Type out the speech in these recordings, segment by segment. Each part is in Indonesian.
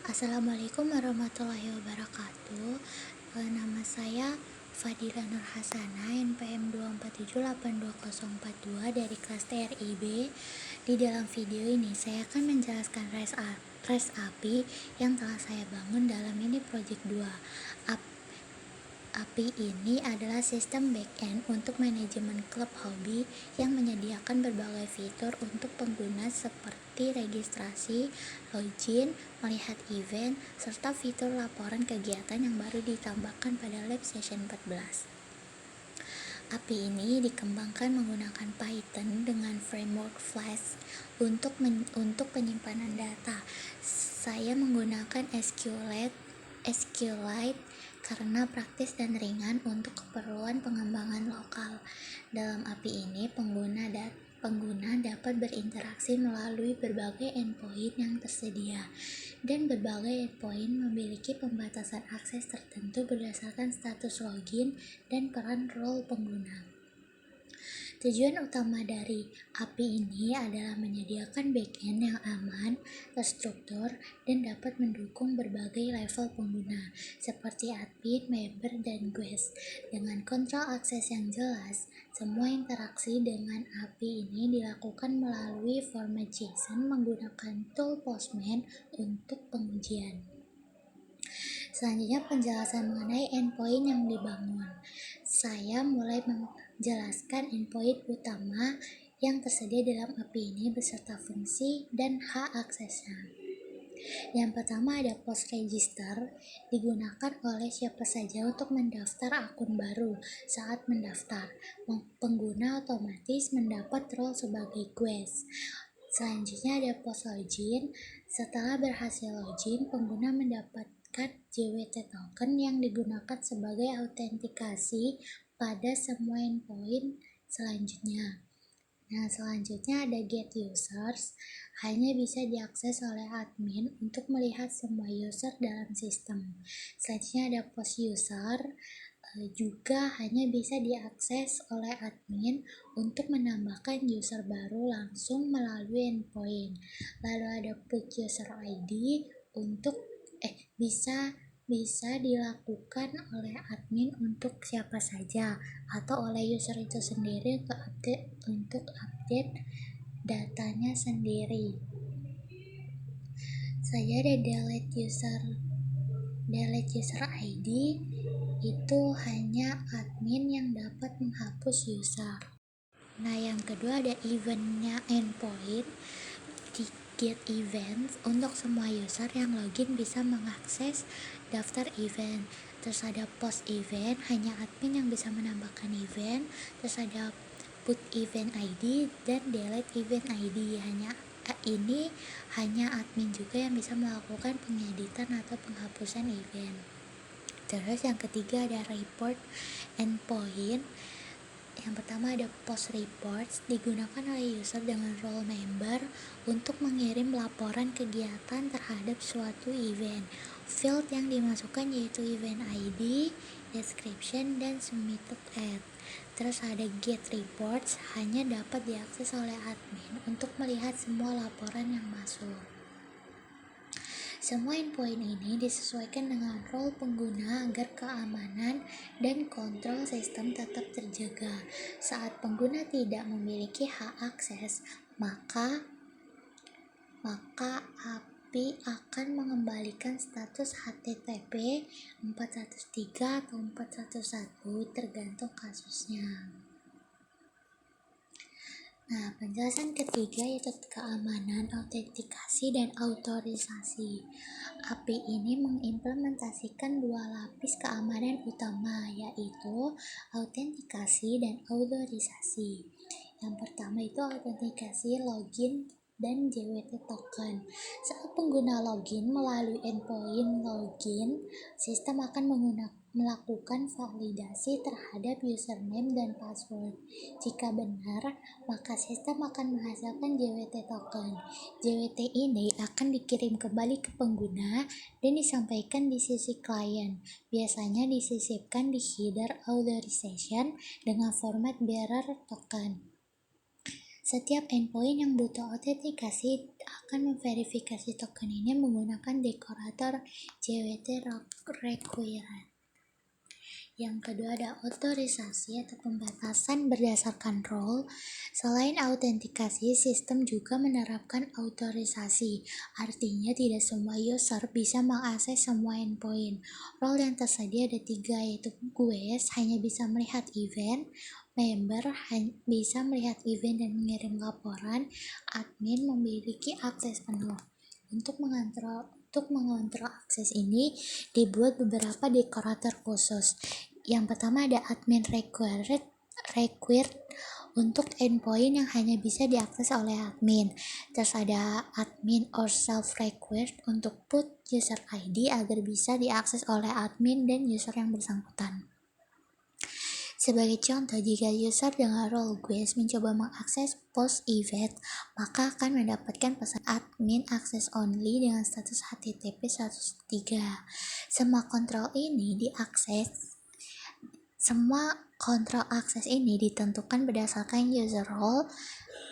Assalamualaikum warahmatullahi wabarakatuh. Nama saya Fadila Nur Hasanah, NPM 2478242 dari kelas TRIB. Di dalam video ini saya akan menjelaskan REST API yang telah saya bangun dalam mini project 2. API ini adalah sistem backend untuk manajemen klub hobi yang menyediakan berbagai fitur untuk pengguna seperti registrasi, login, melihat event, serta fitur laporan kegiatan yang baru ditambahkan pada Lab Session 14. API ini dikembangkan menggunakan Python dengan framework Flask untuk penyimpanan data. Saya menggunakan SQLite karena praktis dan ringan untuk keperluan pengembangan lokal. Dalam API ini, pengguna dapat berinteraksi melalui berbagai endpoint yang tersedia, dan berbagai endpoint memiliki pembatasan akses tertentu berdasarkan status login dan peran role pengguna. Tujuan utama dari API ini adalah menyediakan backend yang aman, terstruktur, dan dapat mendukung berbagai level pengguna, seperti admin, member, dan guest. Dengan kontrol akses yang jelas, semua interaksi dengan API ini dilakukan melalui format JSON menggunakan tool Postman untuk pengujian. Selanjutnya, penjelasan mengenai endpoint yang dibangun. Saya mulai menjelaskan endpoint utama yang tersedia dalam API ini beserta fungsi dan hak aksesnya. Yang pertama ada post register, digunakan oleh siapa saja untuk mendaftar akun baru. Saat mendaftar, pengguna otomatis mendapat role sebagai guest. Selanjutnya ada post login. Setelah berhasil login, pengguna mendapatkan JWT token yang digunakan sebagai autentikasi pada semua endpoint selanjutnya. Selanjutnya ada get users, hanya bisa diakses oleh admin untuk melihat semua user dalam sistem. Selanjutnya ada post user, juga hanya bisa diakses oleh admin untuk menambahkan user baru langsung melalui endpoint. Lalu ada put user ID untuk bisa dilakukan oleh admin untuk siapa saja atau oleh user itu sendiri untuk update datanya sendiri. Saya ada delete user ID, itu hanya admin yang dapat menghapus user. Yang kedua ada eventnya endpoint. Di get events, untuk semua user yang login bisa mengakses daftar event. Terus ada post event, hanya admin yang bisa menambahkan event. Terus ada put event ID dan delete event ID, hanya admin juga yang bisa melakukan pengeditan atau penghapusan event. Terus yang ketiga ada report endpoint. Yang pertama ada post reports, digunakan oleh user dengan role member untuk mengirim laporan kegiatan terhadap suatu event. Field yang dimasukkan yaitu event ID, description, dan submitted ad. Terus ada get reports, hanya dapat diakses oleh admin untuk melihat semua laporan yang masuk. Semua endpoint ini disesuaikan dengan role pengguna agar keamanan dan kontrol sistem tetap terjaga. Saat pengguna tidak memiliki hak akses, maka API akan mengembalikan status HTTP 403 atau 401 tergantung kasusnya. Penjelasan ketiga yaitu keamanan, autentikasi, dan autorisasi. API ini mengimplementasikan dua lapis keamanan utama, yaitu autentikasi dan autorisasi. Yang pertama itu autentikasi login dan JWT token. Saat pengguna login melalui endpoint login, sistem akan melakukan validasi terhadap username dan password. Jika benar, maka sistem akan menghasilkan JWT token. JWT ini akan dikirim kembali ke pengguna dan disampaikan di sisi klien. Biasanya disisipkan di header authorization dengan format bearer token. Setiap endpoint yang butuh autentikasi akan memverifikasi token ini menggunakan dekorator JWT required. Yang kedua ada otorisasi atau pembatasan berdasarkan role. Selain autentikasi, sistem juga menerapkan otorisasi. Artinya tidak semua user bisa mengakses semua endpoint. Role yang tersedia ada 3, yaitu guest hanya bisa melihat event, member bisa melihat event dan mengirim laporan, admin memiliki akses penuh. Untuk mengontrol akses ini dibuat beberapa dekorator khusus. Yang pertama ada admin required untuk endpoint yang hanya bisa diakses oleh admin. Terus ada admin or self required untuk put user ID agar bisa diakses oleh admin dan user yang bersangkutan. Sebagai contoh, jika user dengan role guest mencoba mengakses post event, maka akan mendapatkan pesan admin access only dengan status HTTP 103. Semua kontrol akses ini ditentukan berdasarkan user role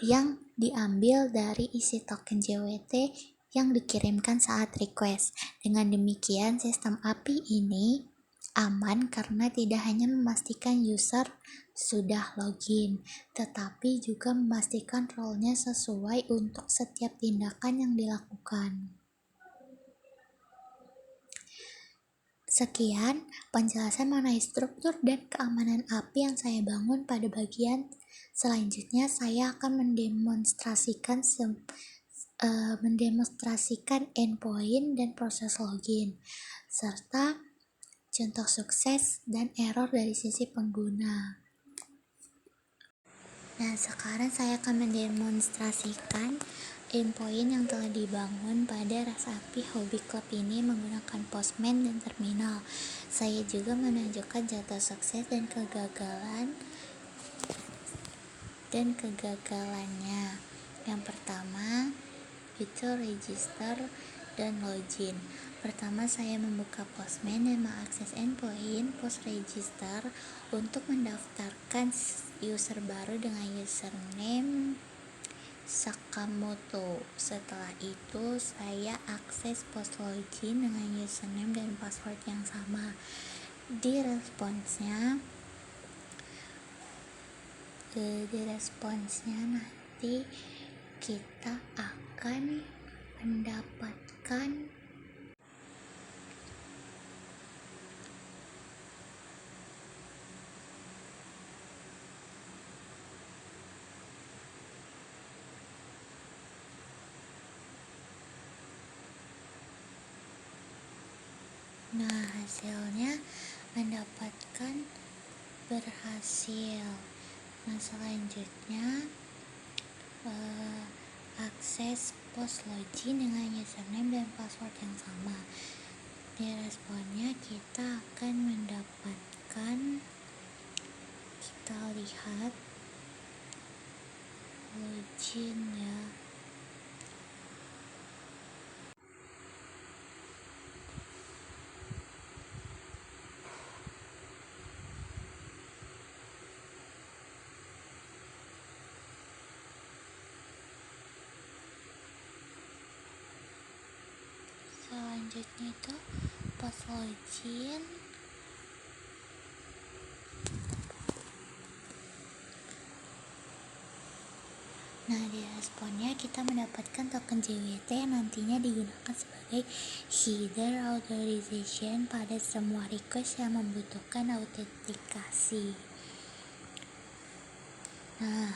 yang diambil dari isi token JWT yang dikirimkan saat request. Dengan demikian, sistem API ini aman karena tidak hanya memastikan user sudah login, tetapi juga memastikan role-nya sesuai untuk setiap tindakan yang dilakukan. Sekian penjelasan mengenai struktur dan keamanan API yang saya bangun. Pada bagian selanjutnya saya akan mendemonstrasikan endpoint dan proses login, serta contoh sukses dan error dari sisi pengguna. Nah, sekarang saya akan mendemonstrasikan endpoint yang telah dibangun pada REST API Hobby Club ini menggunakan Postman dan terminal. Saya juga menunjukkan contoh sukses dan kegagalannya. Yang pertama itu register dan login. Pertama, saya membuka Postman dan mengakses endpoint post register untuk mendaftarkan user baru dengan username Sakamoto. Setelah itu saya akses post login dengan username dan password yang sama. Di responsnya nanti kita akan mendapatkan hasilnya mendapatkan berhasil. Nah, selanjutnya akses post login dengan username dan password yang sama. Di responnya kita akan mendapatkan, kita lihat login ya. Selanjutnya itu post login. Nah, di responnya kita mendapatkan token JWT yang nantinya digunakan sebagai header authorization pada semua request yang membutuhkan autentikasi. Nah,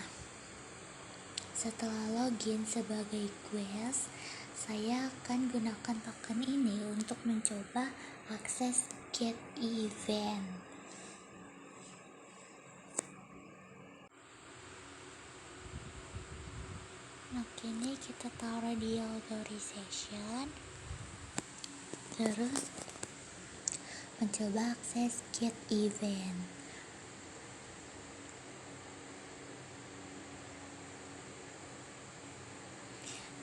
setelah login sebagai guest, saya akan gunakan token ini untuk mencoba akses get event. Nah, kini kita taruh di authorization, terus mencoba akses get event.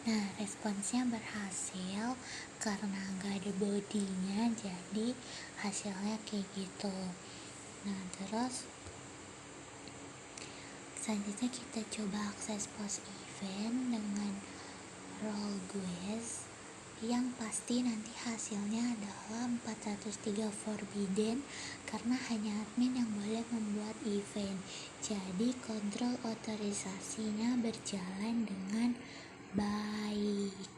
Nah, responsnya berhasil karena nggak ada bodinya, jadi hasilnya kayak gitu. Nah, terus Selanjutnya kita coba akses post event dengan role guest, yang pasti nanti hasilnya adalah 403 forbidden karena hanya admin yang boleh membuat event. Jadi kontrol otorisasinya berjalan dengan baik.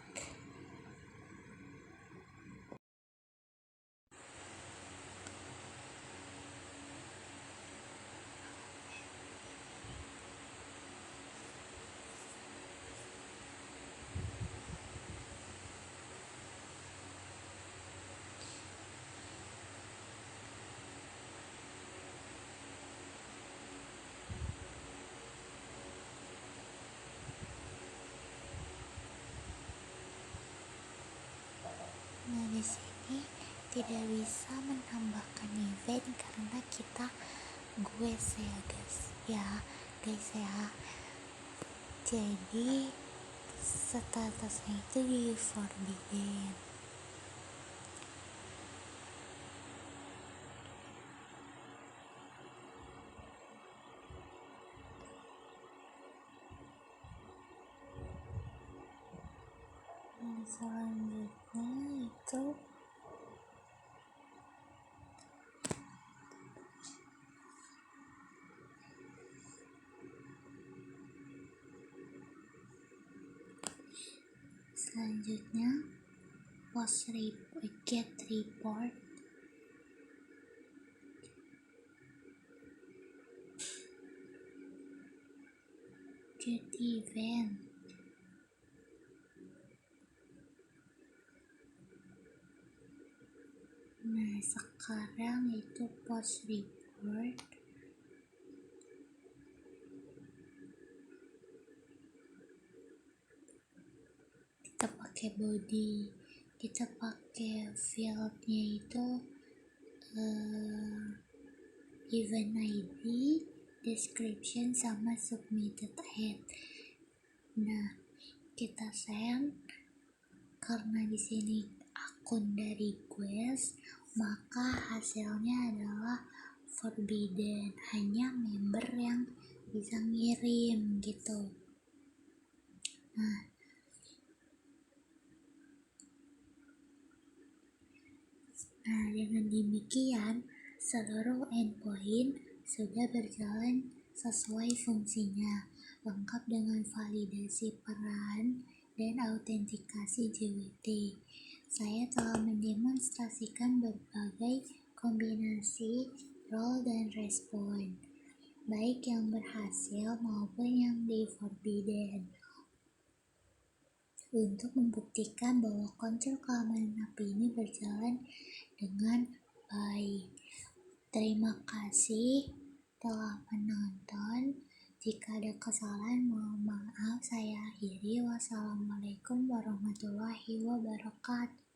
Nah, di sini tidak bisa menambahkan event karena kita ya guys ya. Jadi statusnya itu di forbidden. Nah, selanjutnya itu get report. Get event. Nah, sekarang itu post report. Kita pakai body, kita pakai fieldnya itu event ID, description, sama submitted head. Nah, kita send. Karena di sini akun dari guest, maka hasilnya adalah forbidden, hanya member yang bisa ngirim gitu. Nah, dengan demikian seluruh endpoint sudah berjalan sesuai fungsinya, lengkap dengan validasi peran dan autentikasi JWT. Saya telah mendemonstrasikan berbagai kombinasi role dan respon, baik yang berhasil maupun yang di forbidden, untuk membuktikan bahwa kontrol keamanan API ini berjalan dengan baik. Terima kasih telah menonton. Jika ada kesalahan, mohon maaf. Saya akhiri. Wassalamualaikum warahmatullahi wabarakatuh.